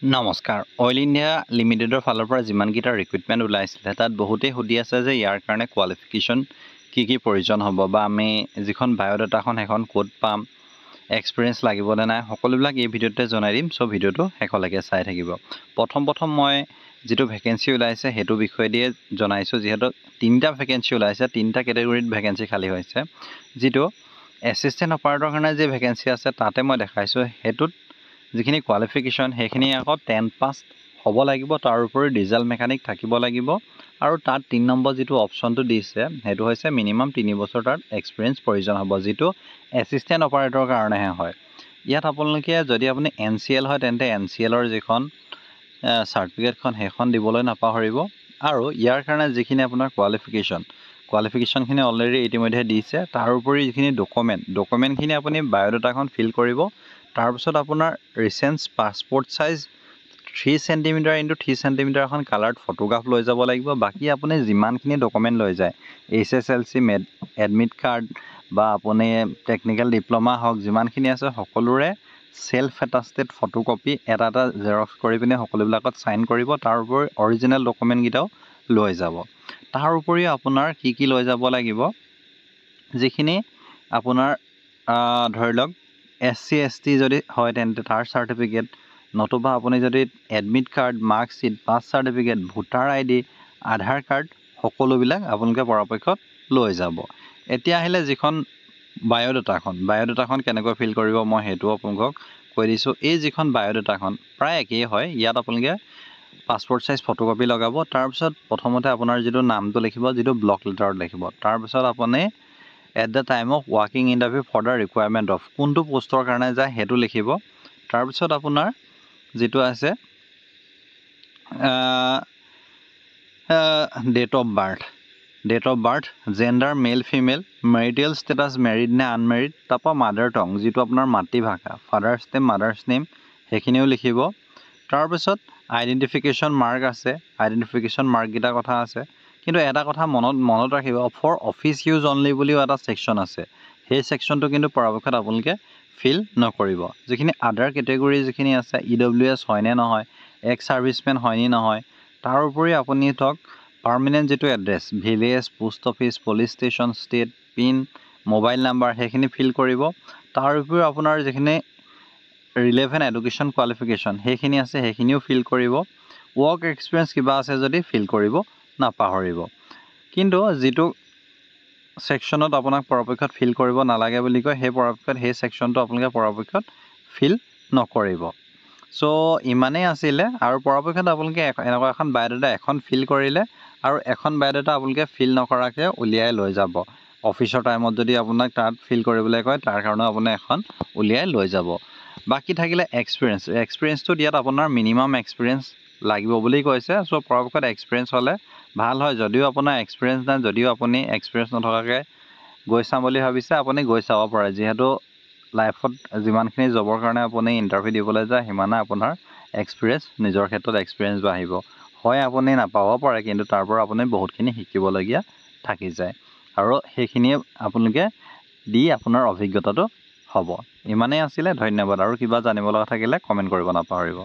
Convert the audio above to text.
নমস্কাৰ oil India লিমিটেডৰ ফালৰ পৰা যিমানকেইটা ৰিক্ৰুইটমেণ্ট ওলাইছিলে তাত বহুতেই সুধি আছে যে ইয়াৰ কাৰণে কোৱালিফিকেশ্যন কি প্ৰয়োজন হ'ব বা আমি যিখন বায়'ডাটাখন সেইখন ক'ত পাম, এক্সপিৰিয়েঞ্চ লাগিবনে নাই, সকলোবিলাক এই ভিডিঅ'তে জনাই দিম। চ' ভিডিঅ'টো শেষলৈকে চাই থাকিব। প্ৰথম মই যিটো ভেকেঞ্চি ওলাইছে সেইটো বিষয়ে দিয়ে জনাইছোঁ। যিহেতু 3টা ভেকেঞ্চি ওলাইছে, 3টা কেটেগৰীত ভেকেঞ্চি খালী হৈছে। যিটো এছিষ্টেণ্ট অপাৰেটৰৰ কাৰণে যি ভেকেঞ্চি আছে তাতে মই দেখাইছোঁ, সেইটোত যিখিনি কোৱালিফিকেশ্যন সেইখিনি আকৌ 10 পাছ হ'ব লাগিব, তাৰ উপৰি ডিজেল মেকানিক থাকিব লাগিব। আৰু তাত 3 নম্বৰ যিটো অপশ্যনটো দিছে সেইটো হৈছে মিনিমাম 3 বছৰ তাত এক্সপিৰিয়েঞ্চ প্ৰয়োজন হ'ব, যিটো এছিষ্টেণ্ট অপাৰেটৰৰ কাৰণেহে হয়। ইয়াত আপোনালোকে যদি আপুনি NCL হয় তেন্তে NCLৰ যিখন চাৰ্টিফিকেটখন সেইখন দিবলৈ নাপাহৰিব। আৰু ইয়াৰ কাৰণে যিখিনি আপোনাৰ কোৱালিফিকেশ্যনখিনি অলৰেডি ইতিমধ্যে দিছে। তাৰ উপৰি যিখিনি ডকুমেণ্টখিনি আপুনি বায়'ডাটাখন ফিল কৰিব। তাৰপিছত আপোনাৰ recent passport size 3 centimetre × 3 centimetre এখন কালাৰ্ড ফটোগ্ৰাফ লৈ যাব লাগিব। বাকী আপুনি যিমানখিনি ডকুমেণ্ট লৈ যায়, HSLC এডমিট কাৰ্ড বা আপুনি টেকনিকেল ডিপ্ল'মা হওক, যিমানখিনি আছে সকলোৰে চেল্ফ এটাষ্টেড ফটোকপি এটা জেৰক্স কৰি পিনে সকলোবিলাকত চাইন কৰিব। তাৰ উপৰি অৰিজিনেল ডকুমেণ্টকেইটাও লৈ যাব। তাৰ উপৰিও আপোনাৰ কি লৈ যাব লাগিব, যিখিনি আপোনাৰ ধৰি লওক SC ST যদি হয় তেন্তে তাৰ চাৰ্টিফিকেট, নতুবা আপুনি যদি admit card, marksheet, pass certificate, voter ID, আধাৰ কাৰ্ড সকলোবিলাক আপোনালোকে পৰাপক্ষত লৈ যাব। এতিয়া আহিলে যিখন বায়'ডাটাখন কেনেকৈ ফিল কৰিব মই সেইটো আপোনালোকক কৈ দিছোঁ। এই যিখন বায়'ডাটাখন প্ৰায় একেই হয়। ইয়াত আপোনালোকে পাছপৰ্ট চাইজ ফটোকপি লগাব। তাৰপিছত প্ৰথমতে আপোনাৰ যিটো নামটো লিখিব, যিটো ব্লক লেটাৰত লিখিব। তাৰপিছত আপুনি এট দ্য টাইম অফ ৱাকিং interview for the requirement of, কোনটো পোষ্টৰ কাৰণে যায় সেইটো লিখিব। তাৰপিছত আপোনাৰ যিটো আছে date of birth, gender male female, marital status married নে আনমেৰিড, তাৰপৰা মাডাৰ টং যিটো আপোনাৰ মাতৃভাষা, ফাদাৰ্ছ নেম, মাডাৰ্ছ নেম সেইখিনিও লিখিব। তাৰপিছত আইডেণ্টিফিকেশ্যন মাৰ্ক আছে, আইডেণ্টিফিকেশ্যন মাৰ্ককেইটা কথা আছে। কিন্তু এটা কথা মনত ৰাখিব, ফৰ অফিচ ইউজ অনলি বুলিও এটা ছেকশ্যন আছে। সেই ছেকশ্যনটো কিন্তু পৰাপক্ষত আপোনালোকে ফিল নকৰিব। যিখিনি আদাৰ কেটেগৰী যিখিনি আছে, EWS হয়নে নহয়, এক্স ছাৰ্ভিচমেন হয়নে নহয়, তাৰ উপৰি আপুনি ধৰক পাৰ্মানেণ্ট যিটো address, village, post office, police station, state pin, mobile number সেইখিনি ফিল কৰিব। তাৰ উপৰিও আপোনাৰ যিখিনি ৰিলেভেণ্ট এডুকেশ্যন কোৱালিফিকেশ্যন সেইখিনি আছে সেইখিনিও ফিল কৰিব। ৱৰ্ক এক্সপিৰিয়েঞ্চ কিবা আছে যদি ফিল কৰিব নাপাহৰিব। কিন্তু যিটো ছেকশ্যনত আপোনাক পৰাপক্ষত ফিল কৰিব নালাগে বুলি কয়, সেই ছেকশ্যনটো আপোনালোকে পৰাপক্ষত ফিল নকৰিব। চ' ইমানেই আছিলে। আৰু পৰাপক্ষত আপোনালোকে এনেকুৱা এখন বায়'ডাটা এখন ফিল কৰিলে আৰু এখন বায়'ডাটা আপোনালোকে ফিল নকৰাকৈ উলিয়াই লৈ যাব। অফিচৰ টাইমত যদি আপোনাক তাত ফিল কৰিবলৈ কয় তাৰ কাৰণেও আপুনি এখন উলিয়াই লৈ যাব। বাকী থাকিলে এক্সপিৰিয়েঞ্চটোত ইয়াত আপোনাৰ মিনিমাম এক্সপিৰিয়েঞ্চ লাগিব বুলি কৈছে। চ' পৰাপক্ষত এক্সপিৰিয়েঞ্চ হ'লে ভাল হয়। যদিও আপোনাৰ এক্সপিৰিয়েঞ্চ নাই, যদিও আপুনি এক্সপিৰিয়েঞ্চ নথকাকৈ গৈ চাম বুলি ভাবিছে, আপুনি গৈ চাব পাৰে। যিহেতু লাইফত যিমানখিনি জবৰ কাৰণে আপুনি ইণ্টাৰভিউ দিবলৈ যায় সিমানে আপোনাৰ এক্সপিৰিয়েঞ্চ, নিজৰ ক্ষেত্ৰত এক্সপিৰিয়েঞ্চ বাঢ়িব। হয় আপুনি নাপাব পাৰে, কিন্তু তাৰ পৰা আপুনি বহুতখিনি শিকিবলগীয়া থাকি যায়। আৰু সেইখিনিয়ে আপোনালোকে দি আপোনাৰ অভিজ্ঞতাটো হ'ব। ইমানেই আছিলে। ধন্যবাদ। আৰু কিবা জানিব লগা থাকিলে কমেণ্ট কৰিব নাপাহৰিব।